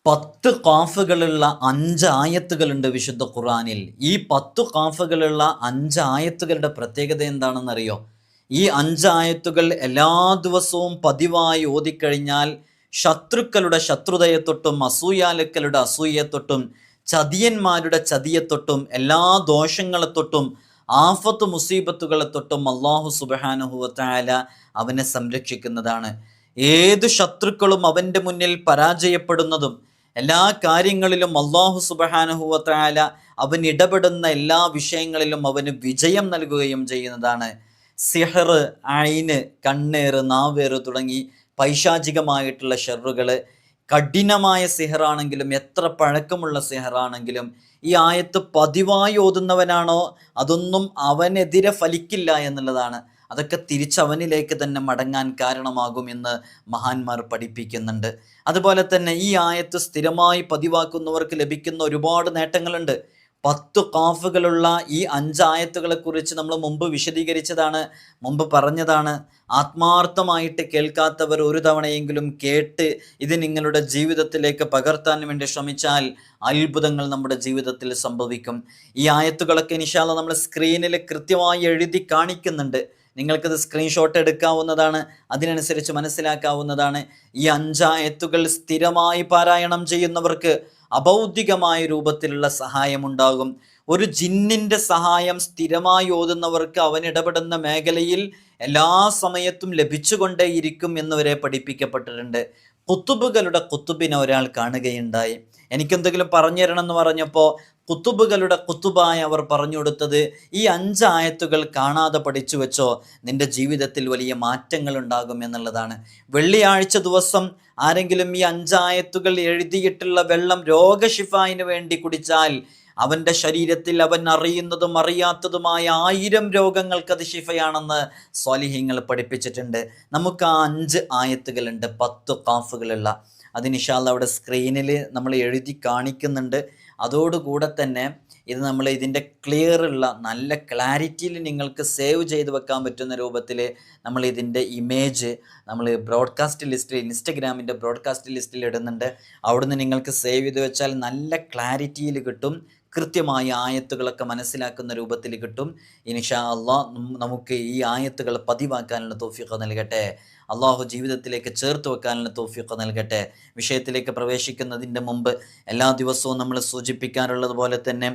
10 ഖാഫുകളുള്ള 5 ആയത്തുകളുണ്ട് വിശുദ്ധ ഖുർആനിൽ. ഈ 10 ഖാഫുകളുള്ള 5 ആയത്തുകളുടെ പ്രത്യേകത എന്താണെന്നറിയോ? ഈ 5 ആയത്തുകൾ എല്ലാ ദിവസവും പതിവായി ഓതിക്കഴിഞ്ഞാൽ ശത്രുക്കളുടെ ശത്രുതയെത്തൊട്ടും അസൂയാലുക്കളുടെ അസൂയത്തൊട്ടും ചതിയന്മാരുടെ ചതിയെത്തൊട്ടും എല്ലാ ദോഷങ്ങളെ തൊട്ടും ആഫത്ത് മുസീബത്തുകളെ തൊട്ടും അല്ലാഹു സുബ്ഹാനഹു വ തആല അവനെ സംരക്ഷിക്കുന്നതാണ്. ഏത് ശത്രുക്കളും അവൻ്റെ മുന്നിൽ പരാജയപ്പെടുന്നതും എല്ലാ കാര്യങ്ങളിലും അല്ലാഹു സുബ്ഹാനഹു വ തആല അവൻ ഇടപെടുന്ന എല്ലാ വിഷയങ്ങളിലും അവന് വിജയം നൽകുകയും ചെയ്യുന്നതാണ്. സിഹർ, ഐന്, കണ്ണേറ്, നാവേറ് തുടങ്ങി പൈശാചികമായിട്ടുള്ള ഷെറുകൾ, കഠിനമായ സിഹറാണെങ്കിലും എത്ര പഴക്കമുള്ള സിഹറാണെങ്കിലും ഈ ആയത്ത് പതിവായി ഓതുന്നവനാണോ അതൊന്നും അവനെതിരെ ഫലിക്കില്ല എന്നുള്ളതാണ്. അതൊക്കെ തിരിച്ചവനിലേക്ക് തന്നെ മടങ്ങാൻ കാരണമാകുമെന്ന് മഹാന്മാർ പഠിപ്പിക്കുന്നുണ്ട്. അതുപോലെ തന്നെ ഈ ആയത്ത് സ്ഥിരമായി പതിവാക്കുന്നവർക്ക് ലഭിക്കുന്ന ഒരുപാട് നേട്ടങ്ങളുണ്ട്. 10 ഖാഫുകളുള്ള ഈ 5 ആയത്തുകളെ കുറിച്ച് നമ്മൾ മുമ്പ് വിശദീകരിച്ചതാണ്, മുമ്പ് പറഞ്ഞതാണ്. ആത്മാർത്ഥമായിട്ട് കേൾക്കാത്തവർ ഒരു തവണയെങ്കിലും കേട്ട് ഇത് നിങ്ങളുടെ ജീവിതത്തിലേക്ക് പകർത്താൻ വേണ്ടി ശ്രമിച്ചാൽ അത്ഭുതങ്ങൾ നമ്മുടെ ജീവിതത്തിൽ സംഭവിക്കും. ഈ ആയത്തുകളൊക്കെ ഇൻഷാ അല്ലാഹ് നമ്മൾ സ്ക്രീനിൽ കൃത്യമായി എഴുതി കാണിക്കുന്നുണ്ട്. നിങ്ങൾക്കത് സ്ക്രീൻഷോട്ട് എടുക്കാവുന്നതാണ്, അതിനനുസരിച്ച് മനസ്സിലാക്കാവുന്നതാണ്. ഈ 5 ആയത്തുകൾ സ്ഥിരമായി പാരായണം ചെയ്യുന്നവർക്ക് അഭൗതികമായ രൂപത്തിലുള്ള സഹായമുണ്ടാകും. ഒരു ജിന്നിൻ്റെ സഹായം സ്ഥിരമായി ഓതുന്നവർക്ക് അവൻ ഇടപെടുന്ന മേഖലയിൽ എല്ലാ സമയത്തും ലഭിച്ചുകൊണ്ടേയിരിക്കും എന്നുവരെ പഠിപ്പിക്കപ്പെട്ടിട്ടുണ്ട്. കുത്തുബുകളുടെ കുത്തുബിനെ ഒരാൾ കാണുകയുണ്ടായി. എനിക്കെന്തെങ്കിലും പറഞ്ഞു തരണം എന്ന് പറഞ്ഞപ്പോൾ കുത്തുബുകളുടെ കുത്തുബായ അവർ പറഞ്ഞു കൊടുത്തത്, ഈ 5 ആയത്തുകൾ കാണാതെ പഠിച്ചു വെച്ചോ, നിന്റെ ജീവിതത്തിൽ വലിയ മാറ്റങ്ങൾ ഉണ്ടാകും എന്നുള്ളതാണ്. വെള്ളിയാഴ്ച ദിവസം ആരെങ്കിലും ഈ 5 ആയത്തുകൾ എഴുതിയിട്ടുള്ള വെള്ളം രോഗശിഫായിന് വേണ്ടി കുടിച്ചാൽ അവൻ്റെ ശരീരത്തിൽ അവൻ അറിയുന്നതും അറിയാത്തതുമായ 1000 രോഗങ്ങൾക്ക് അത് ശിഫയാണെന്ന് സ്വാലിഹീങ്ങൾ പഠിപ്പിച്ചിട്ടുണ്ട്. നമുക്ക് ആ 5 ആയത്തുകളുണ്ട്, 10 ഖാഫുകളുള്ള. അത് ഇൻഷാ അല്ലാഹ് അവിടെ സ്ക്രീനിൽ നമ്മൾ എഴുതി കാണിക്കുന്നുണ്ട്. അതോടുകൂടെ തന്നെ ഇത് നമ്മൾ ഇതിൻ്റെ ക്ലിയറുള്ള നല്ല ക്ലാരിറ്റിയിൽ നിങ്ങൾക്ക് സേവ് ചെയ്ത് വെക്കാൻ പറ്റുന്ന രൂപത്തിൽ നമ്മൾ ഇതിൻ്റെ ഇമേജ് നമ്മൾ ബ്രോഡ്കാസ്റ്റ് ലിസ്റ്റിൽ, ഇൻസ്റ്റഗ്രാമിൻ്റെ ബ്രോഡ്കാസ്റ്റ് ലിസ്റ്റിൽ ഇടുന്നുണ്ട്. അവിടുന്ന് നിങ്ങൾക്ക് സേവ് ചെയ്ത് വെച്ചാൽ നല്ല ക്ലാരിറ്റിയിൽ കിട്ടും, കൃത്യമായ ആയത്തുകളൊക്കെ മനസ്സിലാക്കുന്ന രൂപത്തിൽ കിട്ടും. ഇൻഷാ അല്ലാഹ് നമുക്ക് ഈ ആയത്തുകൾ പതിവാക്കാനുള്ള തൗഫീഖ് നൽകട്ടെ. അള്ളാഹു ജീവിതത്തിലേക്ക് ചേർത്ത് വെക്കാനുള്ള തൗഫീഖ് നൽകട്ടെ. വിഷയത്തിലേക്ക് പ്രവേശിക്കുന്നതിൻ്റെ മുമ്പ് എല്ലാ ദിവസവും നമ്മൾ സൂചിപ്പിക്കാറുള്ളത് പോലെ തന്നെ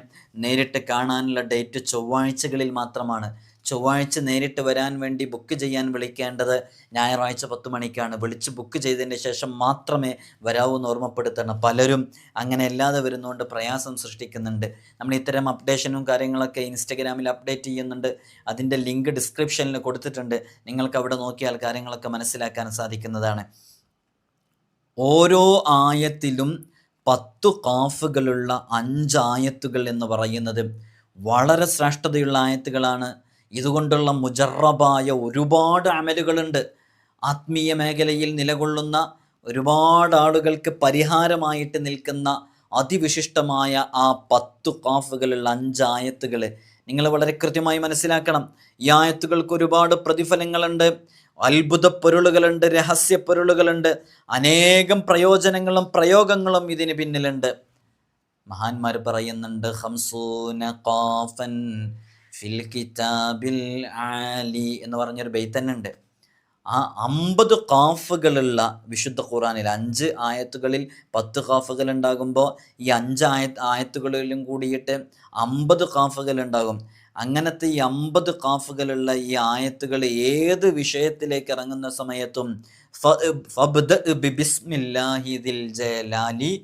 നേരിട്ട് കാണാനുള്ള ഡേറ്റ് ചൊവ്വാഴ്ചകളിൽ മാത്രമാണ്. ചൊവ്വാഴ്ച നേരിട്ട് വരാൻ വേണ്ടി ബുക്ക് ചെയ്യാൻ വിളിക്കേണ്ടത് ഞായറാഴ്ച 10 മണിക്കാണ്. വിളിച്ച് ബുക്ക് ചെയ്തതിന് ശേഷം മാത്രമേ വരാവൂന്ന് ഓർമ്മപ്പെടുത്തണം. പലരും അങ്ങനെ അല്ലാതെ വരുന്നതുകൊണ്ട് പ്രയാസം സൃഷ്ടിക്കുന്നുണ്ട്. നമ്മൾ ഇത്തരം അപ്ഡേഷനും കാര്യങ്ങളൊക്കെ ഇൻസ്റ്റഗ്രാമിൽ അപ്ഡേറ്റ് ചെയ്യുന്നുണ്ട്. അതിൻ്റെ ലിങ്ക് ഡിസ്ക്രിപ്ഷനിൽ കൊടുത്തിട്ടുണ്ട്. നിങ്ങൾക്ക് അവിടെ നോക്കിയാൽ കാര്യങ്ങളൊക്കെ മനസ്സിലാക്കാൻ സാധിക്കുന്നതാണ്. ഓരോ ആയത്തിലും 10 ഖാഫുകളുള്ള 5 ആയത്തുകൾ എന്ന് പറയുന്നത് വളരെ ശ്രേഷ്ഠതയുള്ള ആയത്തുകളാണ്. ഇതുകൊണ്ടുള്ള മുജറബായ ഒരുപാട് അമലുകളുണ്ട്. ആത്മീയ മേഖലയിൽ നിലകൊള്ളുന്ന ഒരുപാട് ആളുകൾക്ക് പരിഹാരമായിട്ട് നിൽക്കുന്ന അതിവിശിഷ്ടമായ ആ 10 ഖാഫുകളുള്ള 5 ആയത്തുകൾ നിങ്ങൾ വളരെ കൃത്യമായി മനസ്സിലാക്കണം. ഈ ആയത്തുകൾക്ക് ഒരുപാട് പ്രതിഫലങ്ങളുണ്ട്, അത്ഭുത പൊരുളുകളുണ്ട്, രഹസ്യ പൊരുളുകളുണ്ട്, അനേകം പ്രയോജനങ്ങളും പ്രയോഗങ്ങളും ഇതിന് പിന്നിലുണ്ട്. മഹാന്മാർ പറയുന്നുണ്ട്, 50 ഖാഫൻ ഫിൽ കിതാബിൽ ആലി എന്ന് പറഞ്ഞൊരു ബൈത്ത് തന്നെ ഉണ്ട്. ആ 50 ഖാഫുകളുള്ള വിശുദ്ധ ഖുർആനിൽ 5 ആയത്തുകളിൽ 10 ഖാഫുകൾ ഉണ്ടാകുമ്പോൾ ഈ 5 ആയത്തുകളിലും കൂടിയിട്ട് 50 ഖാഫുകൾ ഉണ്ടാകും. അങ്ങനത്തെ ഈ 50 ഖാഫുകളുള്ള ഈ ആയത്തുകൾ ഏത് വിഷയത്തിലേക്ക് ഇറങ്ങുന്ന സമയത്തും ഫബ്ദഅ ബിസ്മില്ലാഹി ദിൽ ജലാലി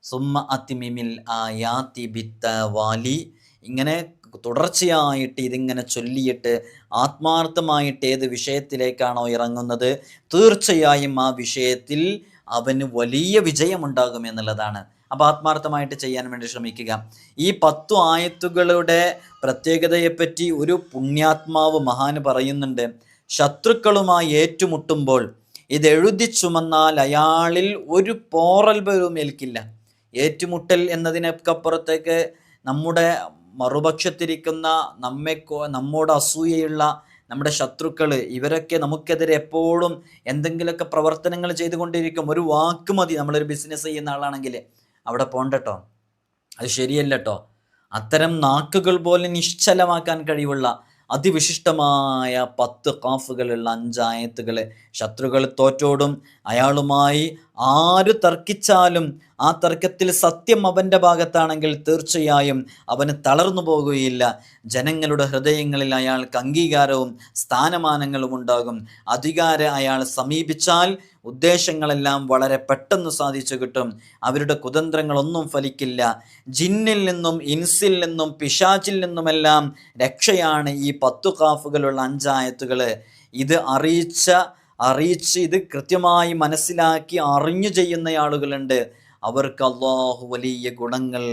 സുമ്മ അത്മിമിൽ ആയാതി ബിത്തവാലി, ഇങ്ങനെ തുടർച്ചയായിട്ട് ഇതിങ്ങനെ ചൊല്ലിയിട്ട് ആത്മാർത്ഥമായിട്ട് ഏത് വിഷയത്തിലേക്കാണോ ഇറങ്ങുന്നത് തീർച്ചയായും ആ വിഷയത്തിൽ അവന് വലിയ വിജയമുണ്ടാകും എന്നുള്ളതാണ്. അപ്പോൾ ആത്മാർത്ഥമായിട്ട് ചെയ്യാൻ വേണ്ടി ശ്രമിക്കുക. ഈ 10 ആയത്തുകളുടെ പ്രത്യേകതയെപ്പറ്റി ഒരു പുണ്യാത്മാവ് മഹാന് പറയുന്നുണ്ട്. ശത്രുക്കളുമായി ഏറ്റുമുട്ടുമ്പോൾ ഇത് എഴുതി ചുമന്നാൽ അയാളിൽ ഒരു പോറൽ പോലും ഏൽക്കില്ല. ഏറ്റുമുട്ടൽ എന്നതിനപ്പുറത്തേക്ക് നമ്മുടെ മറുപക്ഷത്തിരിക്കുന്ന നമ്മോട് അസൂയയുള്ള നമ്മുടെ ശത്രുക്കൾ, ഇവരൊക്കെ നമുക്കെതിരെ എപ്പോഴും എന്തെങ്കിലുമൊക്കെ പ്രവർത്തനങ്ങൾ ചെയ്തുകൊണ്ടിരിക്കും. ഒരു വാക്ക് മതി, നമ്മളൊരു ബിസിനസ് ചെയ്യുന്ന ആളാണെങ്കിൽ അവിടെ പോണ്ടട്ടോ, അത് ശരിയല്ല കേട്ടോ. അത്തരം നാക്കുകൾ പോലെ നിശ്ചലമാക്കാൻ കഴിവുള്ള അതിവിശിഷ്ടമായ 10 ഖാഫുകളുള്ള 5 ആയത്തുകൾ. ശത്രുക്കൾ തോറ്റോടും. അയാളുമായി ആര് തർക്കിച്ചാലും ആ തർക്കത്തിൽ സത്യം അവൻ്റെ ഭാഗത്താണെങ്കിൽ തീർച്ചയായും അവന് തളർന്നു പോകുകയില്ല. ജനങ്ങളുടെ ഹൃദയങ്ങളിൽ അയാൾക്ക് അംഗീകാരവും സ്ഥാനമാനങ്ങളും ഉണ്ടാകും. അധികാരം അയാൾ സമീപിച്ചാൽ ഉദ്ദേശങ്ങളെല്ലാം വളരെ പെട്ടെന്ന് സാധിച്ചു കിട്ടും. അവരുടെ കുതന്ത്രങ്ങളൊന്നും ഫലിക്കില്ല. ജിന്നിൽ നിന്നും ഇൻസിൽ നിന്നും പിശാചിൽ നിന്നുമെല്ലാം രക്ഷയാണ് ഈ 10 ഖാഫുകളുള്ള 5 ആയത്തുകൾ. ഇത് അറിയിച്ച് ഇത് കൃത്യമായി മനസ്സിലാക്കി അറിഞ്ഞു ചെയ്യുന്ന ആളുകളുണ്ട്. അവർക്ക് അള്ളാഹു വലിയ ഗുണങ്ങൾ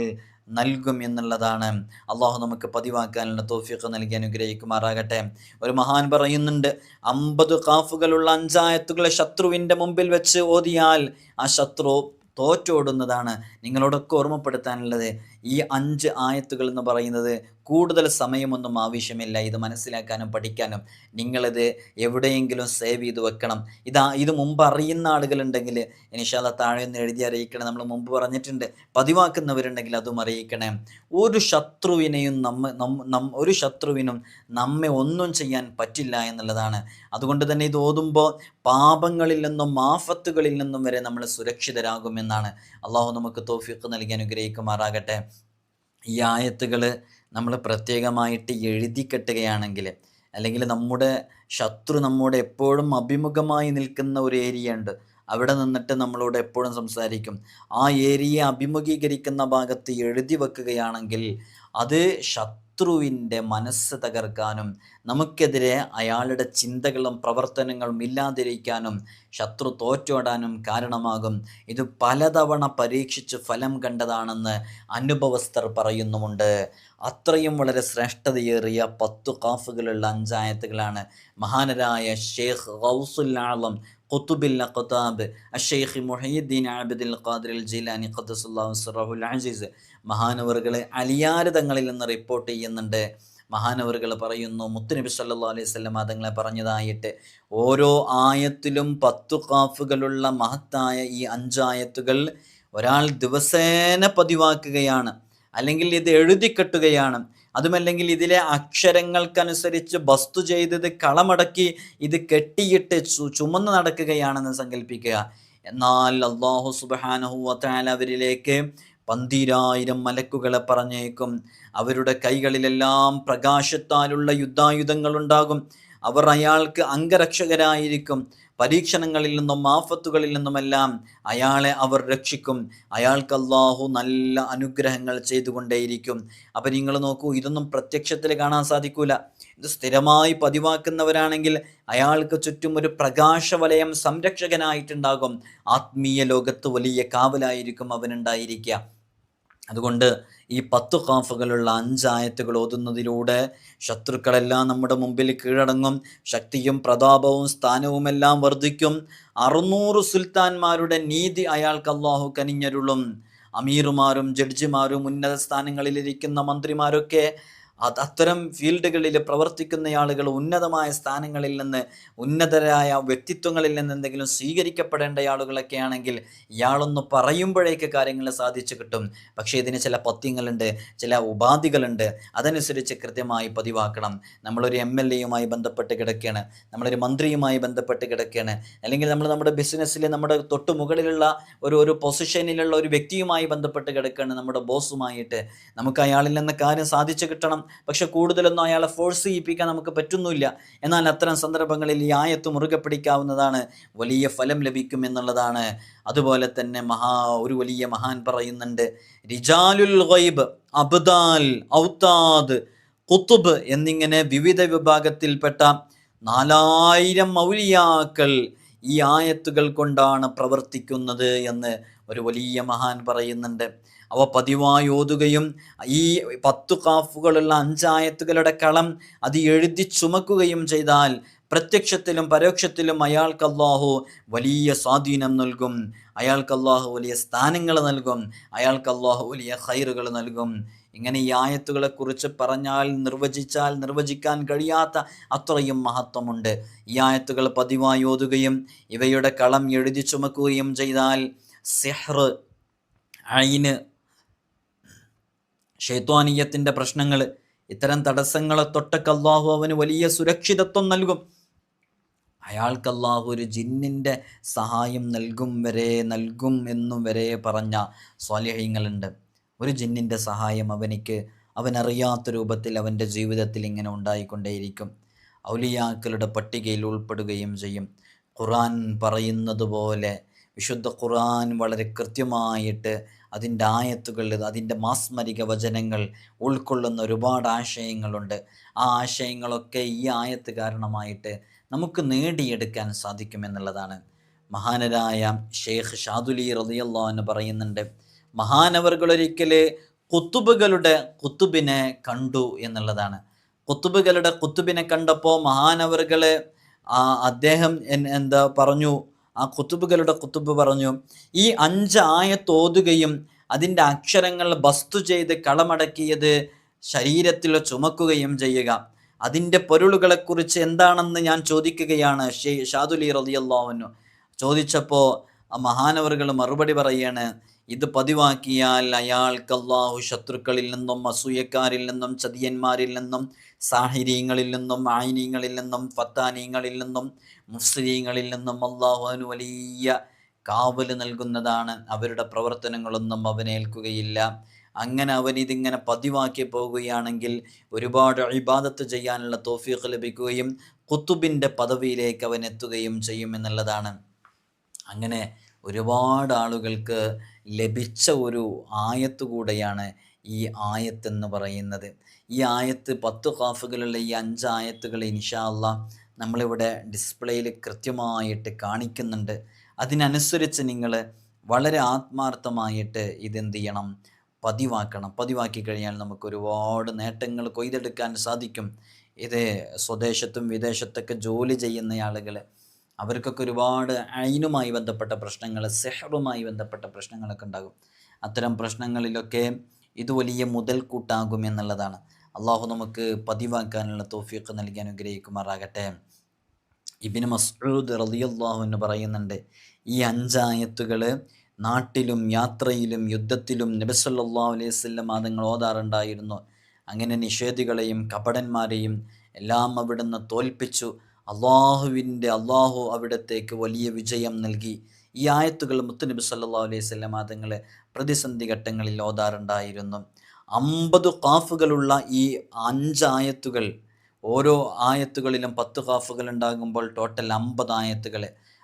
നൽകും എന്നുള്ളതാണ്. അള്ളാഹു നമുക്ക് പതിവാക്കാനുള്ള തൗഫീഖ് നൽകി അനുഗ്രഹിക്കുമാറാകട്ടെ. ഒരു മഹാൻ പറയുന്നുണ്ട്, 50 ഖാഫുകളുള്ള 5 ആയത്തുകൾ ശത്രുവിൻ്റെ മുമ്പിൽ വെച്ച് ഓതിയാൽ ആ ശത്രു തോറ്റോടുന്നതാണ്. നിങ്ങളോടൊക്കെ ഓർമ്മപ്പെടുത്താനുള്ളത്, ഈ 5 ആയത്തുകൾ എന്ന് പറയുന്നത് കൂടുതൽ സമയമൊന്നും ആവശ്യമില്ല. ഇത് മനസ്സിലാക്കാനും പഠിക്കാനും നിങ്ങളിത് എവിടെയെങ്കിലും സേവ് ചെയ്ത് വെക്കണം. ഇത് മുമ്പ് അറിയുന്ന ആളുകളുണ്ടെങ്കിൽ ഇൻഷാ അല്ലാഹ് താഴെ ഒന്ന് എഴുതി അറിയിക്കണം. നമ്മൾ മുമ്പ് പറഞ്ഞിട്ടുണ്ട്. പതിവാക്കുന്നവരുണ്ടെങ്കിൽ അതും അറിയിക്കണേ. ഒരു ശത്രുവിനും നമ്മെ ഒന്നും ചെയ്യാൻ പറ്റില്ല എന്നുള്ളതാണ്. അതുകൊണ്ട് തന്നെ ഇത് ഓതുമ്പോൾ പാപങ്ങളിൽ നിന്നും ആഫത്തുകളിൽ നിന്നും വരെ നമ്മൾ സുരക്ഷിതരാകുമെന്നാണ്. അള്ളാഹു നമുക്ക് തൗഫീഖ് നൽകി അനുഗ്രഹിക്കുമാറാകട്ടെ. ഈ ആയത്തുകൾ നമ്മൾ പ്രത്യേകമായിട്ട് എഴുതി കെട്ടുകയാണെങ്കിൽ, അല്ലെങ്കിൽ നമ്മുടെ ശത്രു നമ്മോട് എപ്പോഴും അഭിമുഖമായി നിൽക്കുന്ന ഒരു ഏരിയ ഉണ്ട്, അവിടെ നിന്നിട്ട് നമ്മളോട് എപ്പോഴും സംസാരിക്കും. ആ ഏരിയയെ അഭിമുഖീകരിക്കുന്ന ഭാഗത്ത് എഴുതി വെക്കുകയാണെങ്കിൽ അത് ശത്രുവിൻ്റെ മനസ്സ് തകർക്കാനും നമുക്കെതിരെ അയാളുടെ ചിന്തകളും പ്രവർത്തനങ്ങളും ഇല്ലാതിരിക്കാനും ശത്രു തോറ്റോടാനും കാരണമാകും. ഇത് പലതവണ പരീക്ഷിച്ച് ഫലം കണ്ടതാണെന്ന് അനുഭവസ്ഥർ പറയുന്നുമുണ്ട്. അത്രയും വളരെ ശ്രേഷ്ഠതയേറിയ 10 ഖാഫുകളുള്ള 5 ആയത്തുകളാണ് മഹാനരായ ഷെയ്ഖ് ഗൗസുൽ ആളം ഖുതുബുൽ അഖ്താബ് അഷ്ശൈഖ് മുഹയ്യിദ്ദീൻ അബ്ദുൽ ഖാദിർ ജീലാനി ഖദ്ദസല്ലാഹു സിറഹുൽ അസീസ് മഹാനവറുകൾ അലിയാർ തങ്ങളിൽ നിന്ന് റിപ്പോർട്ട് ചെയ്യുന്നുണ്ട്. മഹാനവറുകൾ പറയുന്നു, മുത്തുനബി സല്ലല്ലാഹു അലൈഹി വസല്ലം തങ്ങളെ പറഞ്ഞതായിട്ട്, ഓരോ ആയത്തിലും 10 ഖാഫുകളുള്ള മഹത്തായ ഈ 5 ആയത്തുകൾ ഒരാൾ ദിവസേന പതിവാക്കുകയാണ്, അല്ലെങ്കിൽ ഇത് എഴുതിക്കെട്ടുകയാണ്, അതുമല്ലെങ്കിൽ ഇതിലെ അക്ഷരങ്ങൾക്കനുസരിച്ച് ബസ്തു ചെയ്തത് കളമടക്കി ഇത് കെട്ടിയിട്ട് ചുമന്ന് നടക്കുകയാണെന്ന് സങ്കല്പിക്കുക. എന്നാൽ അല്ലാഹു സുബ്ഹാനഹു വ തആല അവരിലേക്ക് 12,000 മലക്കുകളെ പറഞ്ഞേക്കും. അവരുടെ കൈകളിലെല്ലാം പ്രകാശത്താലുള്ള യുദ്ധായുധങ്ങളുണ്ടാകും. അവർ അയാൾക്ക് അംഗരക്ഷകരായിരിക്കും. പരീക്ഷണങ്ങളിൽ നിന്നും ആഫത്തുകളിൽ നിന്നുമെല്ലാം അയാളെ അവർ രക്ഷിക്കും. അയാൾക്ക് അല്ലാഹു നല്ല അനുഗ്രഹങ്ങൾ ചെയ്തുകൊണ്ടേയിരിക്കും. അപ്പം നിങ്ങൾ നോക്കൂ, ഇതൊന്നും പ്രത്യക്ഷത്തിൽ കാണാൻ സാധിക്കൂല. ഇത് സ്ഥിരമായി പതിവാക്കുന്നവരാണെങ്കിൽ അയാൾക്ക് ചുറ്റും ഒരു പ്രകാശവലയം സംരക്ഷകനായിട്ടുണ്ടാകും. ആത്മീയ ലോകത്ത് വലിയ കാവലായിരിക്കും അവനുണ്ടായിരിക്കുക. അതുകൊണ്ട് ഈ 10 ഖാഫുകളുള്ള 5 ആയത്തുകൾ ഓതുന്നതിലൂടെ ശത്രുക്കളെല്ലാം നമ്മുടെ മുമ്പിൽ കീഴടങ്ങും. ശക്തിയും പ്രതാപവും സ്ഥാനവുമെല്ലാം വർദ്ധിക്കും. 600 സുൽത്താൻമാരുടെ നീതി അയാൾക്ക് അല്ലാഹു കനിഞ്ഞരുളും. അമീറുമാരും ജഡ്ജിമാരും ഉന്നത സ്ഥാനങ്ങളിലിരിക്കുന്ന മന്ത്രിമാരൊക്കെ അത്തരം ഫീൽഡുകളിൽ പ്രവർത്തിക്കുന്ന ആളുകൾ ഉന്നതമായ സ്ഥാനങ്ങളിൽ നിന്ന്, ഉന്നതരായ വ്യക്തിത്വങ്ങളിൽ നിന്ന് എന്തെങ്കിലും സ്വീകരിക്കപ്പെടേണ്ട ആളുകളൊക്കെ ആണെങ്കിൽ ഇയാളൊന്ന് പറയുമ്പോഴേക്ക് കാര്യങ്ങൾ സാധിച്ചു കിട്ടും. പക്ഷേ ഇതിന് ചില പത്യങ്ങളുണ്ട്, ചില ഉപാധികളുണ്ട്. അതനുസരിച്ച് കൃത്യമായി പതിവാക്കണം. നമ്മളൊരു MLA-യുമായി ബന്ധപ്പെട്ട് കിടക്കുകയാണ്, നമ്മളൊരു മന്ത്രിയുമായി ബന്ധപ്പെട്ട് കിടക്കുകയാണ്, അല്ലെങ്കിൽ നമ്മൾ നമ്മുടെ ബിസിനസ്സിൽ നമ്മുടെ തൊട്ട് മുകളിലുള്ള ഒരു പൊസിഷനിലുള്ള ഒരു വ്യക്തിയുമായി ബന്ധപ്പെട്ട് കിടക്കുകയാണ്, നമ്മുടെ ബോസുമായിട്ട്. നമുക്ക് അയാളിൽ നിന്ന് കാര്യം സാധിച്ചു കിട്ടണം. പക്ഷെ കൂടുതലൊന്നും അയാളെ ഫോഴ്സ് ചെയ്യിപ്പിക്കാൻ നമുക്ക് പറ്റുന്നില്ല. എന്നാൽ അത്തരം സന്ദർഭങ്ങളിൽ ഈ ആയത്ത് മുറുകെ പിടിക്കാവുന്നതാണ്, വലിയ ഫലം ലഭിക്കും എന്നുള്ളതാണ്. അതുപോലെ തന്നെ ഒരു വലിയ മഹാൻ പറയുന്നുണ്ട്, റിജാലുൽ ഗൈബ്, അബ്ദാൽ, ഔതാദ്, ഖുതുബ് എന്നിങ്ങനെ വിവിധ വിഭാഗത്തിൽപ്പെട്ട 4000 ഔലിയാക്കൾ ഈ ആയത്തുകൾ കൊണ്ടാണ് പ്രവർത്തിക്കുന്നത് എന്ന് ഒരു വലിയ മഹാൻ പറയുന്നുണ്ട്. അവ പതിവായി ഓതുകയും ഈ 10 ഖാഫുകളുള്ള 5 ആയത്തുകളുടെ കളം അത് എഴുതി ചുമക്കുകയും ചെയ്താൽ പ്രത്യക്ഷത്തിലും പരോക്ഷത്തിലും അയാൾക്ക് അല്ലാഹു വലിയ സ്വാധീനം നൽകും. അയാൾക്ക് അല്ലാഹു വലിയ സ്ഥാനങ്ങൾ നൽകും. അയാൾക്ക് അല്ലാഹു വലിയ ഖൈറുകൾ നൽകും. ഇങ്ങനെ ഈ ആയത്തുകളെക്കുറിച്ച് പറഞ്ഞാൽ നിർവചിച്ചാൽ നിർവചിക്കാൻ കഴിയാത്ത അത്രയും മഹത്വമുണ്ട്. ഈ ആയത്തുകൾ പതിവായി ഓതുകയും ഇവയുടെ കളം എഴുതി ചുമക്കുകയും ചെയ്താൽ സിഹ്ർ, ഐന്, ശൈത്വാനീയത്തിൻ്റെ പ്രശ്നങ്ങൾ, ഇത്തരം തടസ്സങ്ങളെ തൊട്ടൊക്കെ അള്ളാഹു അവന് വലിയ സുരക്ഷിതത്വം നൽകും. അയാൾക്ക് അള്ളാഹു ഒരു ജിന്നിൻ്റെ സഹായം നൽകും എന്നും വരെ പറഞ്ഞ സ്വാലിഹീങ്ങളുണ്ട്. ഒരു ജിന്നിൻ്റെ സഹായം അവനറിയാത്ത രൂപത്തിൽ അവൻ്റെ ജീവിതത്തിൽ ഇങ്ങനെ ഉണ്ടായിക്കൊണ്ടേയിരിക്കും. ഔലിയാക്കളുടെ പട്ടികയിൽ ഉൾപ്പെടുകയും ചെയ്യും. ഖുർആൻ പറയുന്നത് പോലെ വിശുദ്ധ ഖുർആൻ വളരെ കൃത്യമായിട്ട് അതിൻ്റെ ആയത്തുകൾ, അതിൻ്റെ മാസ്മരിക വചനങ്ങൾ ഉൾക്കൊള്ളുന്ന ഒരുപാട് ആശയങ്ങളുണ്ട്. ആ ആശയങ്ങളൊക്കെ ഈ ആയത്ത് കാരണമായിട്ട് നമുക്ക് നേടിയെടുക്കാൻ സാധിക്കുമെന്നുള്ളതാണ്. മഹാനരായ ഷെയ്ഖ് ഷാദുലി റളിയല്ലാഹു അൻഹു പറയുന്നുണ്ട്, മഹാനവറുകളൊരിക്കൽ കുത്തുബിനെ കണ്ടു എന്നുള്ളതാണ്. കുത്തുബിനെ കണ്ടപ്പോൾ മഹാനവറുകൾ അദ്ദേഹം പറഞ്ഞു, ആ കുത്തുബ് പറഞ്ഞു, ഈ 5 ആയത്ത് ഓതുകയും അതിൻ്റെ അക്ഷരങ്ങൾ ബസ്തു ചെയ്ത് കളമടക്കിയത് ശരീരത്തിൽ ചുമക്കുകയും ചെയ്യുക. അതിൻ്റെ പൊരുളുകളെക്കുറിച്ച് എന്താണെന്ന് ഞാൻ ചോദിക്കുകയാണ്. ഷാദുലി റളിയല്ലാഹു അൻഹു ചോദിച്ചപ്പോൾ മഹാനവറുകൾ മറുപടി പറയാണ്, ഇത് പതിവാക്കിയാൽ അയാൾക്ക് അല്ലാഹു ശത്രുക്കളിൽ നിന്നും, അസൂയക്കാരിൽ നിന്നും, ചതിയന്മാരിൽ നിന്നും, സാഹിരീങ്ങളിൽ നിന്നും, ആയിനീങ്ങളിൽ നിന്നും, ഫത്താനീങ്ങളിൽ നിന്നും, മുഫ്സിരീങ്ങളിൽ നിന്നും അല്ലാഹു അവന് വലിയ കാവൽ നൽകുന്നതാണ്. അവരുടെ പ്രവർത്തനങ്ങളൊന്നും അവനേൽക്കുകയില്ല. അങ്ങനെ അവനിതിങ്ങനെ പതിവാക്കി പോകുകയാണെങ്കിൽ ഒരുപാട് ഇബാദത്ത് ചെയ്യാനുള്ള തൗഫീഖ് ലഭിക്കുകയും ഖുതുബിൻ്റെ പദവിയിലേക്ക് അവൻ എത്തുകയും ചെയ്യുമെന്നുള്ളതാണ്. അങ്ങനെ ഒരുപാട് ആളുകൾക്ക് ലഭിച്ച ഒരു ആയത്ത് കൂടെയാണ് ഈ ആയത്തെന്ന് പറയുന്നത്. ഈ ആയത്ത് 10 ഖാഫുകളുള്ള ഈ 5 ആയത്തുകൾ ഇൻഷാ അല്ലാഹ് നമ്മളിവിടെ ഡിസ്പ്ലേയിൽ കൃത്യമായിട്ട് കാണിക്കുന്നുണ്ട്. അതിനനുസരിച്ച് നിങ്ങൾ വളരെ ആത്മാർത്ഥമായിട്ട് ഇതെന്ത് ചെയ്യണം, പതിവാക്കണം. പതിവാക്കി കഴിഞ്ഞാൽ നമുക്ക് ഒരുപാട് നേട്ടങ്ങൾ കൊയ്തെടുക്കാൻ സാധിക്കും. ഇത് സ്വദേശത്തും വിദേശത്തൊക്കെ ജോലി ചെയ്യുന്ന ആളുകൾ, അവർക്കൊക്കെ ഒരുപാട് ഐനുമായി ബന്ധപ്പെട്ട പ്രശ്നങ്ങൾ, സിഹ്റുമായി ബന്ധപ്പെട്ട പ്രശ്നങ്ങളൊക്കെ ഉണ്ടാകും. അത്തരം പ്രശ്നങ്ങളിലൊക്കെ ഇത് വലിയ മുതൽക്കൂട്ടാകും എന്നുള്ളതാണ്. അള്ളാഹു നമുക്ക് പതിവാക്കാനുള്ള തൗഫീഖ് നൽകി അനുഗ്രഹിക്കുമാറാകട്ടെ. ഇബ്നു മസ്ഊദ് റളിയല്ലാഹു അൻഹു പറയുന്നുണ്ട്, ഈ 5 ആയത്തുകൾ നാട്ടിലും യാത്രയിലും യുദ്ധത്തിലും നബി സല്ലല്ലാഹു അലൈഹി വസല്ലം തങ്ങൾ ഓതാറുണ്ടായിരുന്നു. അങ്ങനെ നിഷേധികളെയും കപടന്മാരെയും എല്ലാം അവിടുന്ന് തോൽപ്പിച്ചു. അള്ളാഹു അവിടത്തേക്ക് വലിയ വിജയം നൽകി. ഈ ആയത്തുകൾ മുത്തുനബി സല്ലല്ലാഹു അലൈഹി വസല്ലം തങ്ങൾ പ്രതിസന്ധി ഘട്ടങ്ങളിൽ ഓതാറുണ്ടായിരുന്നു. 50 ഖാഫുകളുള്ള ഈ 5 ആയത്തുകൾ, ഓരോ ആയത്തുകളിലും 10 ഖാഫുകൾ ഉണ്ടാകുമ്പോൾ ടോട്ടൽ 50 ആയത്തുകൾ.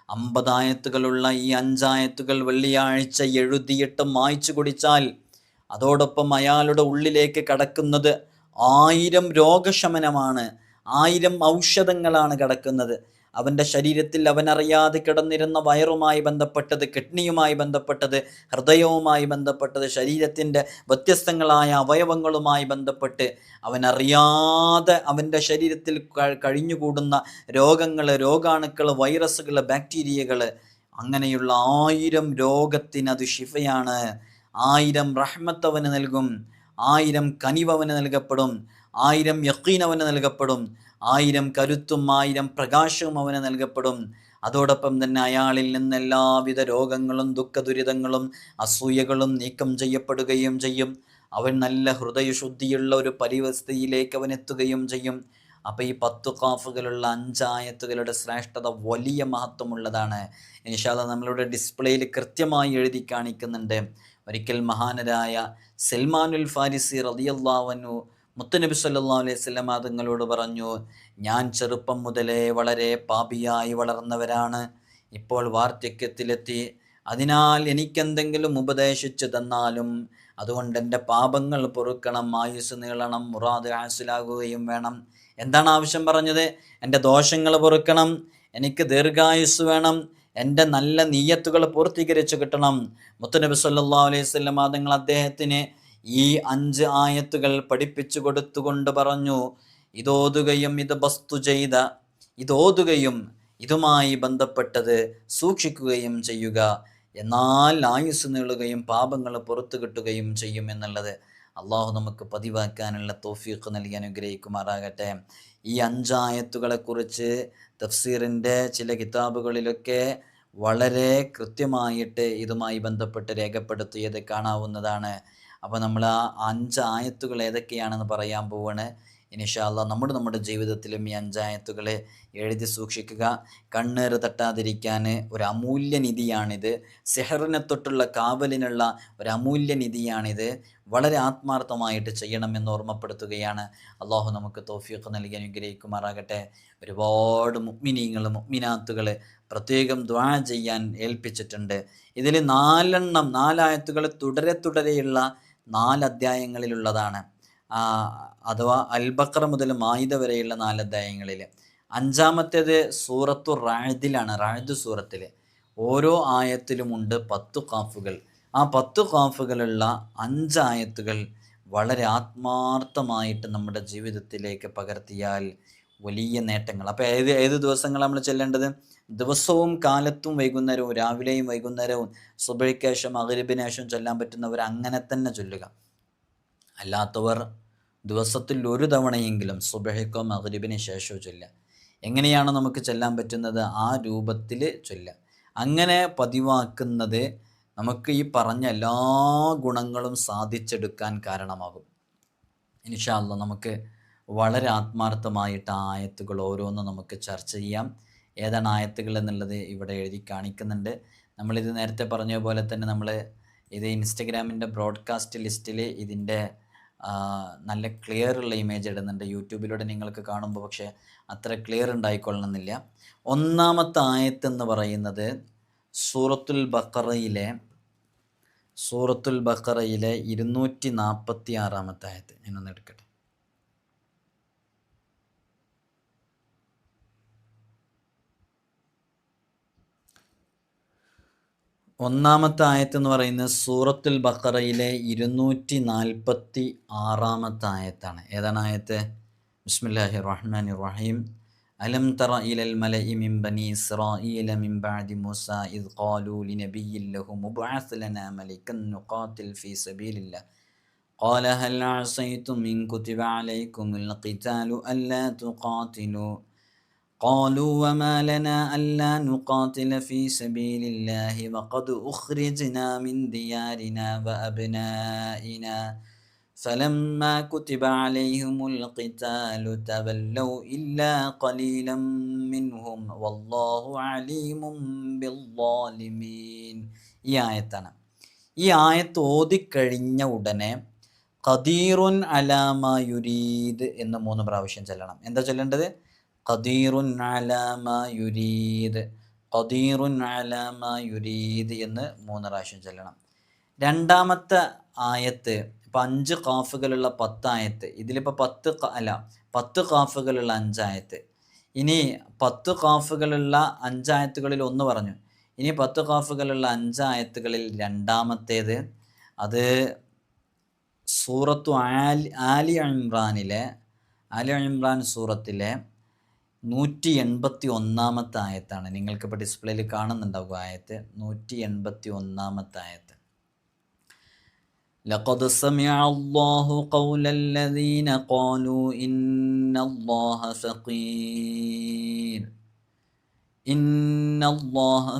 50 ആയത്തുകളുള്ള ഈ 5 ആയത്തുകൾ വെള്ളിയാഴ്ച എഴുതിയിട്ട് മായ്ച്ചു കുടിച്ചാൽ അതോടൊപ്പം അയാളുടെ ഉള്ളിലേക്ക് കടക്കുന്നത് 1000 രോഗശമനമാണ്, 1000 ഔഷധങ്ങളാണ് കടക്കുന്നത്. അവൻ്റെ ശരീരത്തിൽ അവനറിയാതെ കിടന്നിരുന്ന വയറുമായി ബന്ധപ്പെട്ടത്, കിഡ്നിയുമായി ബന്ധപ്പെട്ടത്, ഹൃദയവുമായി ബന്ധപ്പെട്ടത്, ശരീരത്തിൻ്റെ വ്യത്യസ്തങ്ങളായ അവയവങ്ങളുമായി ബന്ധപ്പെട്ട് അവനറിയാതെ അവൻ്റെ ശരീരത്തിൽ കഴിഞ്ഞുകൂടുന്ന രോഗങ്ങൾ, രോഗാണുക്കൾ, വൈറസുകൾ, ബാക്ടീരിയകൾ, അങ്ങനെയുള്ള 1000 രോഗത്തിനത് ശിഫയാണ്. 1000 റഹ്മത്ത് അവന് നൽകും, 1000 കനിവ് അവന് നൽകപ്പെടും, 1000 യഖീൻ അവന് നൽകപ്പെടും, 1000 കരുത്തും 1000 പ്രകാശവും അവന് നൽകപ്പെടും. അതോടൊപ്പം തന്നെ അയാളിൽ നിന്ന് എല്ലാവിധ രോഗങ്ങളും ദുഃഖദുരിതങ്ങളും അസൂയകളും നീക്കം ചെയ്യപ്പെടുകയും ചെയ്യും. അവൻ നല്ല ഹൃദയശുദ്ധിയുള്ള ഒരു പരിവസ്ഥയിലേക്ക് അവൻ എത്തുകയും ചെയ്യും. അപ്പോൾ ഈ 10 ഖാഫുകളുള്ള 5 ആയത്തുകളുടെ ശ്രേഷ്ഠത വലിയ മഹത്വമുള്ളതാണ്. ഇൻഷാ അല്ലാഹ് നമ്മളുടെ ഡിസ്പ്ലേയിൽ കൃത്യമായി എഴുതി കാണിക്കുന്നുണ്ട്. ഒരിക്കൽ മഹാനരായ സൽമാനുൽ ഫാരിസി റളിയല്ലാഹു അൻഹു മുത്തുനബി സല്ലല്ലാഹു അലൈഹി വസല്ലം തങ്ങളോട് പറഞ്ഞു, ഞാൻ ചെറുപ്പം മുതലേ വളരെ പാപിയായി വളർന്നവരാണ്, ഇപ്പോൾ വാർദ്ധക്യത്തിലെത്തി. അതിനാൽ എനിക്കെന്തെങ്കിലും ഉപദേശിച്ചു തന്നാലും അതുകൊണ്ട് എൻ്റെ പാപങ്ങൾ പൊറുക്കണം, ആയുസ് നീളണം, മുറാദ് ഹാസിലാകുകയും വേണം. എന്താണ് ആവശ്യം പറഞ്ഞത്? എൻ്റെ ദോഷങ്ങൾ പൊറുക്കണം, എനിക്ക് ദീർഘായുസ് വേണം, എൻ്റെ നല്ല നിയ്യത്തുകൾ പൂർത്തീകരിച്ച് കിട്ടണം. മുത്തുനബി സല്ലല്ലാഹു അലൈഹി വസല്ലം തങ്ങൾ അദ്ദേഹത്തിന് ഈ 5 ആയത്തുകൾ പഠിപ്പിച്ചു കൊടുത്തുകൊണ്ട് പറഞ്ഞു, ഇതോതുകയും ഇത് ബസ്തു ചെയ്ത ഇതോതുകയും ഇതുമായി ബന്ധപ്പെട്ടത് സൂക്ഷിക്കുകയും ചെയ്യുക, എന്നാൽ ആയുസ് നീളുകയും പാപങ്ങൾ പുറത്തു കിട്ടുകയും ചെയ്യും എന്നുള്ളത്. അള്ളാഹു നമുക്ക് പതിവാക്കാനുള്ള തൗഫീഖ് നൽകി അനുഗ്രഹിക്കുമാറാകട്ടെ. ഈ 5 ആയത്തുകളെക്കുറിച്ച് തഫ്സീറിൻ്റെ ചില കിതാബുകളിലൊക്കെ വളരെ കൃത്യമായിട്ട് ഇതുമായി ബന്ധപ്പെട്ട് രേഖപ്പെടുത്തിയത് കാണാവുന്നതാണ്. അപ്പോൾ നമ്മൾ ആ 5 ആയത്തുകൾ ഏതൊക്കെയാണെന്ന് പറയാൻ പോവാണ്. ഇൻഷാ അല്ലാഹ് നമ്മുടെ ജീവിതത്തിലും ഈ 5 ആയത്തുകൾ എഴുതി സൂക്ഷിക്കുക. കണ്ണേറ് തട്ടാതിരിക്കാൻ ഒരു അമൂല്യ നിധിയാണിത്. സിഹറിനെ തൊട്ടുള്ള കാവലിനുള്ള ഒരു അമൂല്യ നിധിയാണിത്. വളരെ ആത്മാർത്ഥമായിട്ട് ചെയ്യണമെന്ന് ഓർമ്മപ്പെടുത്തുകയാണ്. അള്ളാഹു നമുക്ക് തൗഫീഖ് നൽകി അനുഗ്രഹിക്കുമാറാകട്ടെ. ഒരുപാട് മുഅ്മിനീങ്ങൾ മുഅ്മിനാത്തുകൾ പ്രത്യേകം ദുആ ചെയ്യാൻ ഏൽപ്പിച്ചിട്ടുണ്ട്. ഇതിൽ 4 ആയത്തുകൾ തുടരെയുള്ള 4 അധ്യായങ്ങളിലുള്ളതാണ്. അഥവാ അൽ-ബഖറ മുതൽ മാഇദ വരെയുള്ള 4 അധ്യായങ്ങളിൽ. 5-ാമത്തേത് സൂറത്തു റാഅദിലാണ്. റാഅദ് സൂറത്തിൽ ഓരോ ആയത്തിലുമുണ്ട് 10 ഖാഫുകൾ. ആ 10 ഖാഫുകളുള്ള 5 ആയത്തുകൾ വളരെ ആത്മാർത്ഥമായിട്ട് നമ്മുടെ ജീവിതത്തിലേക്ക് പകർത്തിയാൽ വലിയ നേട്ടങ്ങൾ. അപ്പോൾ ഏത് ദിവസങ്ങളാണ് നമ്മൾ ചെല്ലേണ്ടത്? ദിവസവും കാലത്തും വൈകുന്നേരവും, രാവിലെയും വൈകുന്നേരവും, സുബഹിക്ക് ശേഷം മഗ്‌രിബിന് ശേഷം ചൊല്ലാൻ പറ്റുന്നവർ അങ്ങനെ തന്നെ ചൊല്ലുക. അല്ലാത്തവർ ദിവസത്തിൽ ഒരു തവണയെങ്കിലും സുബഹിക്കോ മഗ്‌രിബിന് ശേഷമോ ചൊല്ലുക. എങ്ങനെയാണ് നമുക്ക് ചൊല്ലാൻ പറ്റുന്നത് ആ രൂപത്തിൽ ചൊല്ലുക. അങ്ങനെ പതിവാക്കുന്നത് നമുക്ക് ഈ പറഞ്ഞ എല്ലാ ഗുണങ്ങളും സാധിച്ചെടുക്കാൻ കാരണമാകും. ഇൻഷാ അല്ലാഹ് നമുക്ക് വളരെ ആത്മാർത്ഥമായിട്ട് ആ ആയത്തുകൾ ഓരോന്നും നമുക്ക് ചർച്ച ചെയ്യാം. ഏതാണ് ആയത്തുകൾ എന്നുള്ളത് ഇവിടെ എഴുതി കാണിക്കുന്നുണ്ട്. നമ്മളിത് നേരത്തെ പറഞ്ഞ പോലെ തന്നെ നമ്മൾ ഇത് ഇൻസ്റ്റഗ്രാമിൻ്റെ ബ്രോഡ്കാസ്റ്റ് ലിസ്റ്റിൽ ഇതിൻ്റെ നല്ല ക്ലിയർ ഉള്ള ഇമേജ് ഇടുന്നുണ്ട്. യൂട്യൂബിലൂടെ നിങ്ങൾക്ക് കാണുമ്പോൾ പക്ഷേ അത്ര ക്ലിയർ ഉണ്ടായിക്കൊള്ളണമെന്നില്ല. 1-ാമത്തെ ആയത്ത് എന്ന് പറയുന്നത് സൂറത്തുൽ ബഖറയിലെ 246-ാമത്തെ ആയത്ത്. ഞാനൊന്ന് എടുക്കട്ടെ. 1-ാമത്തെ ആയത്ത് എന്ന് പറയുന്നത് സൂറത്തുൽ ബഖറയിലെ 246-ാമത്തെ ആയത്താണ്. ഏതാണ് ആയത്ത്? ബിസ്മില്ലാഹിർ റഹ്മാനിർ റഹീം. അലം തറ ഇലൽ മലഇ മിൻ ബനി ഇസ്രായീല മിൻ ബഅദി മൂസാ ഇദ് ഖാലൂ ലിനബിയ്യിൻ ലഹു മുബ്അസ് ലനാ മലിക്കൻ നുഖാതിൽ ഫീ സബീലില്ലാഹ് ഖാല ഹൽ അസൈതും ഇൻ കുതിബ അലൈക്കുമുൽ ഖിതാലു അല്ലാ തുഖാതിലൂ قالوا وما لنا ألا نقاتل في سبيل الله وقد أخرجنا من ديارنا وأبنائنا فلما كتب عليهم القتال تولوا إلا قليلا منهم والله عليم بالظالمين. ഈ ആയത്താണ്. ഈ ആയത്ത് ഓതിക്കഴിഞ്ഞ ഉടനെ ഖദീറുൻ അലാമ യുരീദ് എന്ന് 3 പ്രാവശ്യം ചൊല്ലണം. എന്താ ചൊല്ലേണ്ടത്? ഖദീറുൻ അലാമ യുരീദ്, ഖദീറുൻ അലാമ യുരീദ് എന്ന് 3 പ്രാവശ്യം ചൊല്ലണം. 2-ാമത്തെ ആയത്ത് ഇപ്പം 5 ഖാഫുകളുള്ള 10 ആയത്ത്. ഇതിലിപ്പോൾ 10 ഖാഫുകളുള്ള 5 ആയത്ത്. ഇനി 10 ഖാഫുകളുള്ള 5 ആയത്തുകളിൽ 1 പറഞ്ഞു. ഇനി 10 ഖാഫുകളുള്ള 5 ആയത്തുകളിൽ 2-ാമത്തേത് അത് സൂറത്തു ആലി ഇമ്രാൻ സൂറത്തിലെ 181-ാമത്തെ ആയത്താണ്. നിങ്ങൾക്കിപ്പോൾ ഡിസ്പ്ലേയിൽ കാണുന്നുണ്ടാവുക ആയത്ത്. 181-ാമത്തെ ആയത്ത്. ലഖദ് സമിഅ അല്ലാഹു ഖൗലല്ലദീന ഖാലൂ ഇന്നല്ലാഹ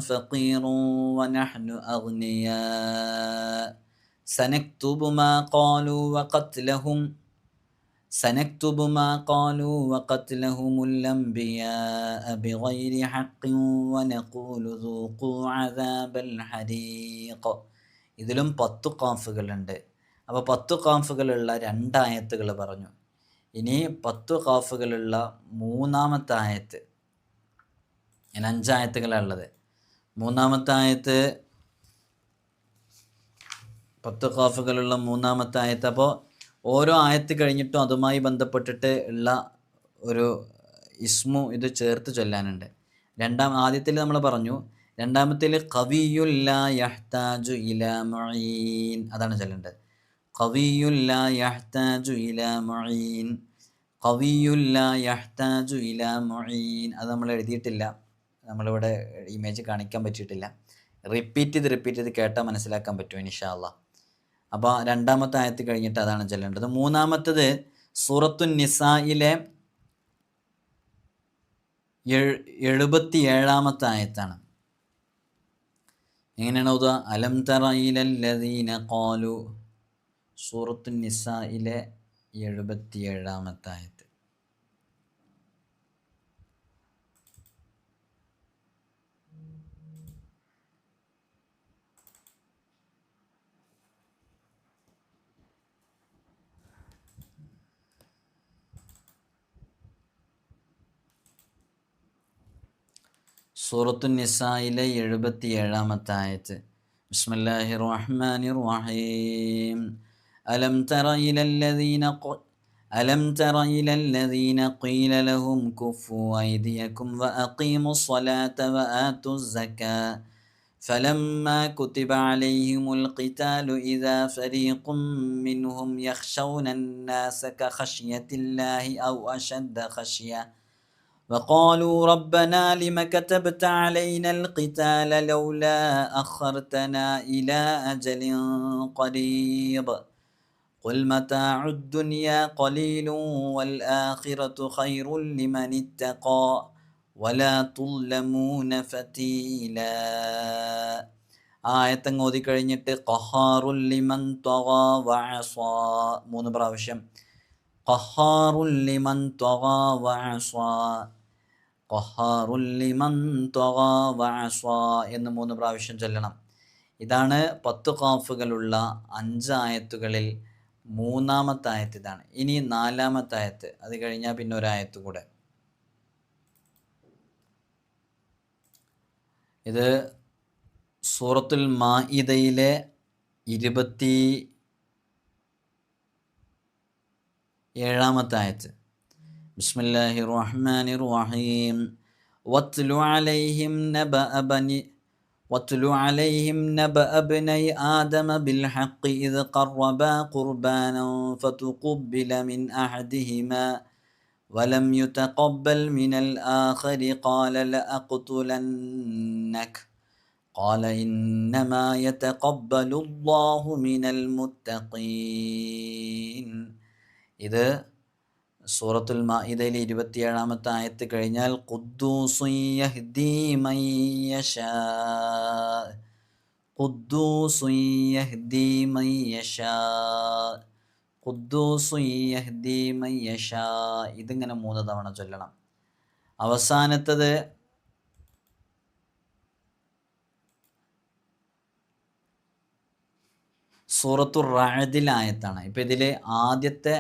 ഫഖീറുൻ വനഹ്നു അഗ്നിയാ സനക്തുബു മാ ഖാലൂ وقتلهم الأنبياء بغير حق ونقول ذوقوا عذاب الحريق. ഇതിലും 10 ഖാഫുകളുണ്ട്. അപ്പോൾ 10 ഖാഫുകളുള്ള 2 ആയത്തുകൾ പറഞ്ഞു. ഇനി 10 ഖാഫുകളുള്ള 3-ാമത്തെ ആയത്ത്. ഇങ്ങനെ 5 ആയത്തുകളാണ് ഉള്ളത്. 3-ാമത്തെ ആയത്ത് 10 ഖാഫുകളുള്ള 3-ാമത്തെ ആയത്ത്. അപ്പോൾ ഓരോ ആയത്ത് കഴിഞ്ഞിട്ടും അതുമായി ബന്ധപ്പെട്ടിട്ട് ഉള്ള ഒരു ഇസ്മു ഇത് ചേർത്ത് ചൊല്ലാനുണ്ട്. ആദ്യത്തിൽ നമ്മൾ പറഞ്ഞു. 2-ാമത്തിൽ ഖവിയുൽ ലാ യഹ്താജു ഇലാ മുഈൻ, അതാണ് ചൊല്ലേണ്ടത്. ഖവിയുൽ ലാ യഹ്താജു ഇലാ മുഈൻ, ഖവിയുൽ ലാ യഹ്താജു ഇലാ മുഈൻ. അത് നമ്മൾ എഴുതിയിട്ടില്ല, നമ്മളിവിടെ ഇമേജ് കാണിക്കാൻ പറ്റിയിട്ടില്ല. റിപ്പീറ്റ് ചെയ്ത് കേട്ടാൽ മനസ്സിലാക്കാൻ പറ്റും ഇൻഷാ അല്ലാഹ്. അപ്പോൾ രണ്ടാമത്തെ ആയത്ത് കഴിഞ്ഞിട്ട് അതാണ് ചൊല്ലേണ്ടത്. മൂന്നാമത്തത് സൂറത്തുൻ നിസായിലെ 77-ാമത്തെ ആയത്താണ്. എങ്ങനെയാണ് ഓതുക? അലം തറ ഇലല്ലദീന ഖാലു, സൂറത്തുൻ നിസായിലെ 77-ാമത്തെ ആയത്ത്. സൂറത്തുൻ നിസായിലെ 77-ാമത്തെ ആയത്ത്. ബിസ്മില്ലാഹിർ റഹ്മാനിർ റഹീം. അലം തറ ഇലല്ലദീന ഖീല ലഹും കുഫു ഐദിയകും വഅഖീമുസ് സ്വലാത വആതുസ് സകാ ഫലമ്മാ കുതിബ അലൈഹിമുൽ ഖിതാലു ഇദാ ഫരീഖും മിൻഹും യഖ്ശൗന അന്നാസ കഖശ്യത്തില്ലാഹി ഔ അശദ്ദ ഖശ്യ وقالوا ربنا لم كتبت علينا القتال لولا أخرتنا إلى أجل قريب قل متاع الدنيا قليل والآخرة خير لمن اتقى ولا تظلمون فتيلا. ആയത്തങ്ങ് ഓതിക്കഴിഞ്ഞിട്ട് ഖഹാറുൽ ലിമൻ ത്വഗാ വഅസാ 3 പ്രാവശ്യം. ഖഹാറുൽ ലിമൻ ത്വഗാ വഅസാ, ഖഹാറുൽ ലിമൻ ത്വഗാ വഅസാ എന്ന് 3 പ്രാവശ്യം ചൊല്ലണം. ഇതാണ് 10 ഖാഫുകളുള്ള 5 ആയത്തുകളിൽ മൂന്നാമത്തെ ആയത്ത് ഇതാണ്. ഇനി 4-ാമത്തെ ആയത്ത്, അത് കഴിഞ്ഞാൽ പിന്നെ ഒരായത്ത് കൂടെ. ഇത് സൂറത്തുൽ മാഇദയിലെ 27-ാമത്തെ ആയത്ത്. ബിസ്മില്ലാഹിർ റഹ്മാനിർ റഹീം. വത്ലു അലൈഹിം നബഅ ബനി ആദമ ബിൽ ഹഖ് ഇദ് ഖറബാ ഖുർബാനൻ ഫതുഖുബ്ബില മിൻ അഹദിഹിമാ വലം യുതഖബ്ബൽ മിനൽ ആഖരി ഖാല ലഅഖ്തുലന്നക ഖാല ഇന്നമാ യതഖബ്ബലുല്ലാഹു മിനൽ മുത്തഖീൻ. ഇത് സൂറത്തുൽ മാഇദയിലെ 27-ാമത്തെ ആയത്ത് കഴിഞ്ഞാൽ ഖുദ്ദൂസുൻ യഹ്ദീ മൻ യശാ, ഖുദ്ദൂസുൻ യഹ്ദീ മൻ യശാ, ഖുദ്ദൂസുൻ യഹ്ദീ മൻ യശാ. ഇതിങ്ങനെ 3 തവണ ചൊല്ലണം. അവസാനത്തത് സൂറത്തുർ റഅദിലെ ആയത്താണ്. ഇപ്പം ഇതിൽ ആദ്യത്തെ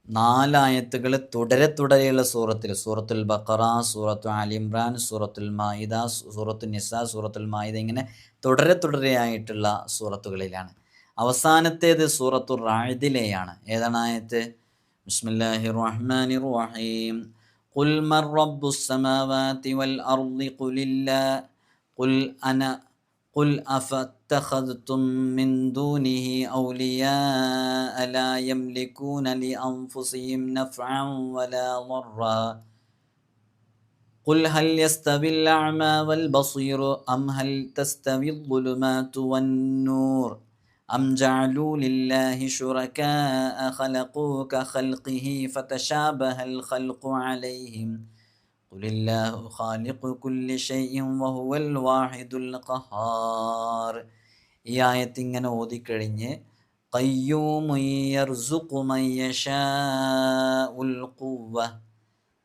4 ആയത്തുകൾ തുടരെയുള്ള സൂറത്തുൽ ബഖറ, സൂറത്തു ആലി ഇംറാൻ, സൂറത്തുൽ മാഇദ, സൂറത്തുൽ നിസാ, സൂറത്തുൽ മാഇദ, ഇങ്ങനെ തുടരെയായിട്ടുള്ള സൂറത്തുകളിലാണ്. അവസാനത്തേത് സൂറത്തുർ റഅദിലെയാണ്. ഏതാണ് ആയത്ത്? ബിസ്മില്ലാഹിർ റഹ്മാനിർ റഹീം. ഖുൽ മർ റബ്ബുസ് സമാവാതി വൽ അർളി ഖുൽ അഫത്തഖദ്തും മിൻ ദൂനിഹി ഔലിയാഅ ലാ യംലികൂന ലിഅൻഫുസിഹിം നഫ്അൻ വലാ ളർറാ ഖുൽ ഹൽ യസ്തവിൽ അഅമാ വൽ ബസീറു അം ഹൽ തസ്തവിൽ ളുലുമാതു വൻ നൂർ അം ജഅലൂ ലില്ലാഹി ശുറകാഅ ഖലഖൂ കഖൽഖിഹി ഫതശാബഹൽ ഖൽഖു അലൈഹിം ഖുലില്ലാഹു ഖാലിഖു കുല്ലി ഷൈഇൻ വഹുവൽ വാഹിദുൽ ഖഹാർ. ഈ ആയത്ത് ഇങ്ങനെ ഓതിക്കഴിഞ്ഞ് ഖയ്യൂമുൻ യർസുഖു മൻ യശാഉൽ ഖുവ്വ,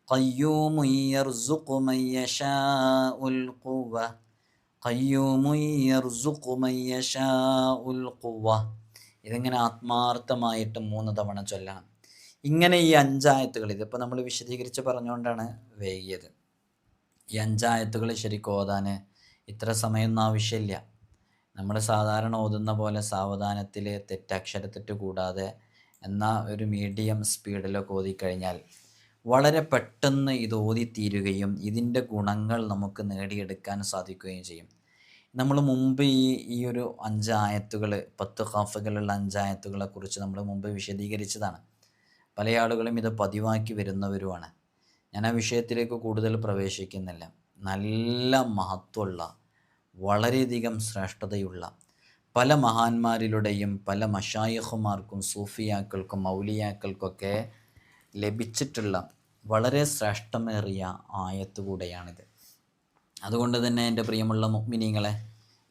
ഖയ്യൂമുൻ യർസുഖു മൻ യശാഉൽ ഖുവ്വ, ഖയ്യൂമുൻ യർസുഖു മൻ യശാഉൽ ഖുവ്വ. ഇതിങ്ങനെ ആത്മാർത്ഥമായിട്ട് 3 തവണ ചൊല്ലണം. ഇങ്ങനെ ഈ 5 ആയത്തുകൾ, ഇതിപ്പോൾ നമ്മൾ വിശദീകരിച്ച് പറഞ്ഞുകൊണ്ടാണ് വൈകിയത്. ഈ 5 ആയത്തുകൾ ശരിക്കും ഓതാൻ ഇത്ര സമയമൊന്നും ആവശ്യമില്ല. നമ്മൾ സാധാരണ ഓതുന്ന പോലെ സാവധാനത്തിൽ തെറ്റക്ഷരത്തെറ്റ് കൂടാതെ എന്നാൽ ഒരു മീഡിയം സ്പീഡിലൊക്കെ ഓതിക്കഴിഞ്ഞാൽ വളരെ പെട്ടെന്ന് ഇത് ഓതിത്തീരുകയും ഇതിൻ്റെ ഗുണങ്ങൾ നമുക്ക് നേടിയെടുക്കാൻ സാധിക്കുകയും ചെയ്യും. നമ്മൾ മുമ്പ് ഈ ഒരു 5 ആയത്തുകൾ, 10 ഖാഫുകളുള്ള 5 ആയത്തുകളെ കുറിച്ച് നമ്മൾ മുമ്പ് വിശദീകരിച്ചതാണ്. പല ആളുകളും ഇത് പതിവാക്കി വരുന്നവരുമാണ്. ഞാൻ ആ വിഷയത്തിലേക്ക് കൂടുതൽ പ്രവേശിക്കുന്നില്ല. നല്ല മഹത്വമുള്ള, വളരെയധികം ശ്രേഷ്ഠതയുള്ള പല മഹാന്മാരിലൂടെയും പല മശായിഖുമാർക്കും സൂഫിയാക്കൾക്കും മൗലിയാക്കൾക്കൊക്കെ ലഭിച്ചിട്ടുള്ള വളരെ ശ്രേഷ്ഠമേറിയ ആയത്ത് കൂടെയാണിത്. അതുകൊണ്ട് തന്നെ എൻ്റെ പ്രിയമുള്ള മുഅ്മിനീങ്ങളെ,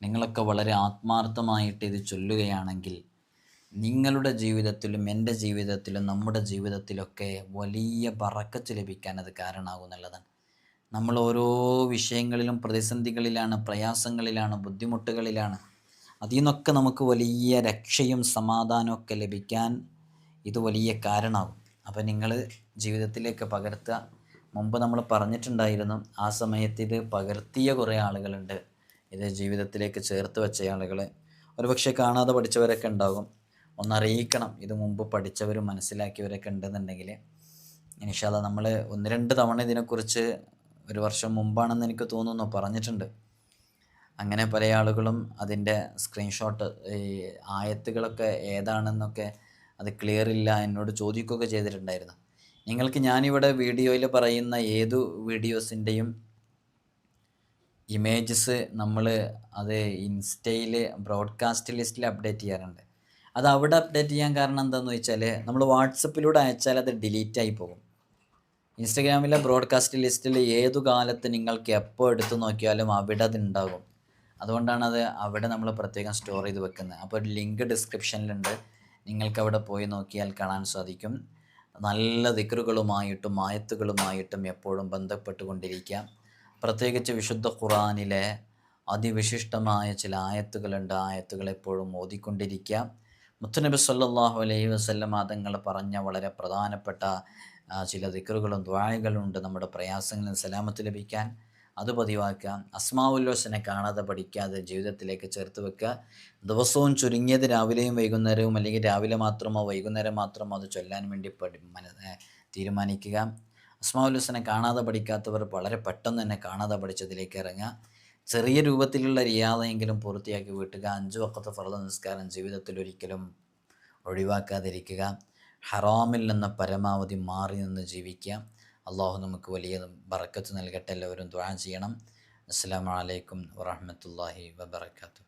നിങ്ങളൊക്കെ വളരെ ആത്മാർത്ഥമായിട്ട് ഇത് ചൊല്ലുകയാണെങ്കിൽ നിങ്ങളുടെ ജീവിതത്തിലും എൻ്റെ ജീവിതത്തിലും നമ്മുടെ ജീവിതത്തിലൊക്കെ വലിയ ബറക്കത്ത് ലഭിക്കാൻ അത് കാരണമാകുന്നുള്ളതാണ്. നമ്മൾ ഓരോ വിഷയങ്ങളിലും പ്രതിസന്ധികളിലാണ്, പ്രയാസങ്ങളിലാണ്, ബുദ്ധിമുട്ടുകളിലാണ്. അതിൽ നിന്നൊക്കെ നമുക്ക് വലിയ രക്ഷയും സമാധാനമൊക്കെ ലഭിക്കാൻ ഇത് വലിയ കാരണമാകും. അപ്പോൾ നിങ്ങൾ ജീവിതത്തിലേക്ക് പകർത്തുക. മുമ്പ് നമ്മൾ പറഞ്ഞിട്ടുണ്ടായിരുന്നു, ആ സമയത്ത് ഇത് പകർത്തിയ കുറേ ആളുകളുണ്ട്, ഇത് ജീവിതത്തിലേക്ക് ചേർത്ത് വെച്ച ആളുകൾ. ഒരുപക്ഷെ കാണാതെ പഠിച്ചവരൊക്കെ ഉണ്ടാകും. ഒന്നറിയിക്കണം, ഇത് മുമ്പ് പഠിച്ചവരും മനസ്സിലാക്കിയവരൊക്കെ ഉണ്ടെന്നുണ്ടെങ്കിൽ. ഇൻഷാ അല്ലാഹ് നമ്മൾ 1-2 തവണ ഇതിനെക്കുറിച്ച്, 1 വർഷം മുമ്പാണെന്ന് എനിക്ക് തോന്നുന്നു, പറഞ്ഞിട്ടുണ്ട്. അങ്ങനെ പല ആളുകളും അതിൻ്റെ സ്ക്രീൻഷോട്ട്, ഈ ആയത്തുകളൊക്കെ ഏതാണെന്നൊക്കെ അത് ക്ലിയർ ഇല്ല എന്നോട് ചോദിക്കുകയൊക്കെ ചെയ്തിട്ടുണ്ടായിരുന്നു. നിങ്ങൾക്ക് ഞാനിവിടെ വീഡിയോയിൽ പറയുന്ന ഏതു വീഡിയോസിൻ്റെയും ഇമേജസ് നമ്മൾ അത് ഇൻസ്റ്റയിൽ ബ്രോഡ്കാസ്റ്റ് ലിസ്റ്റിൽ അപ്ഡേറ്റ് ചെയ്യാറുണ്ട്. അത് അവിടെ അപ്ഡേറ്റ് ചെയ്യാൻ കാരണം എന്താണെന്ന് വെച്ചാൽ, നമ്മൾ വാട്സപ്പിലൂടെ അയച്ചാൽ അത് ഡിലീറ്റ് ആയി പോകും. ഇൻസ്റ്റഗ്രാമിലെ ബ്രോഡ്കാസ്റ്റ് ലിസ്റ്റിൽ ഏതു കാലത്ത് നിങ്ങൾക്ക് എപ്പോൾ എടുത്തു നോക്കിയാലും അവിടെ അത് ഉണ്ടാകും. അതുകൊണ്ടാണ് അത് അവിടെ നമ്മൾ പ്രത്യേകം സ്റ്റോർ ചെയ്ത് വെക്കുന്നത്. അപ്പോൾ ഒരു ലിങ്ക് ഡിസ്ക്രിപ്ഷനിലുണ്ട്, നിങ്ങൾക്ക് അവിടെ പോയി നോക്കിയാൽ കാണാൻ സാധിക്കും. നല്ല ദിക്റുകളുമായിട്ടും ആയത്തുകളുമായിട്ടും എപ്പോഴും ബന്ധപ്പെട്ടുകൊണ്ടിരിക്കാം. പ്രത്യേകിച്ച് വിശുദ്ധ ഖുർആനിലെ അതിവിശിഷ്ടമായ ചില ആയത്തുകളുണ്ട്, ആയത്തുകൾ എപ്പോഴും ഓതിക്കൊണ്ടിരിക്കാം. മുത്തുനബി സല്ലല്ലാഹു അലൈഹി വസല്ലം തങ്ങൾ പറഞ്ഞ വളരെ പ്രധാനപ്പെട്ട ചില ദിക്റുകളും ദുആകളും ഉണ്ട് നമ്മുടെ പ്രയാസങ്ങളിൽ സലാമത്ത് ലഭിക്കാൻ. അത് പതിവാക്കാം. അസ്മാഉൽ ഹുസ്ന കാണാതെ പഠിക്കാതെ ജീവിതത്തിലേക്ക് ചേർത്ത് വെക്കുക. ദിവസവും ചുരുങ്ങിയത് രാവിലെയും വൈകുന്നേരവും, അല്ലെങ്കിൽ രാവിലെ മാത്രമോ വൈകുന്നേരം മാത്രമോ അത് ചൊല്ലാൻ വേണ്ടി തീരുമാനിക്കുക. അസ്മാഉൽ ഹുസ്ന കാണാതെ പഠിക്കാത്തവർ വളരെ പെട്ടെന്ന് തന്നെ കാണാതെ പഠിച്ചതിലേക്ക് ഇറങ്ങുക. ചെറിയ രൂപത്തിലുള്ള റിയാദയെങ്കിലും പൂർത്തിയാക്കി വീട്ടുക. 5 വഖത്ത് ഫർള് നിസ്കാരം ജീവിതത്തിൽ ഒരിക്കലും ഒഴിവാക്കാതിരിക്കുക. ഹറാമിൽ നിന്ന് പരമാവധി മാറി നിന്ന് ജീവിക്കുക. അള്ളാഹു നമുക്ക് വലിയ ബറക്കത്ത് നൽകട്ടെ. എല്ലാവരും ദുആ ചെയ്യണം. അസ്സലാമു അലൈക്കും വറഹ്മത്തുള്ളാഹി വബറകാതുഹു.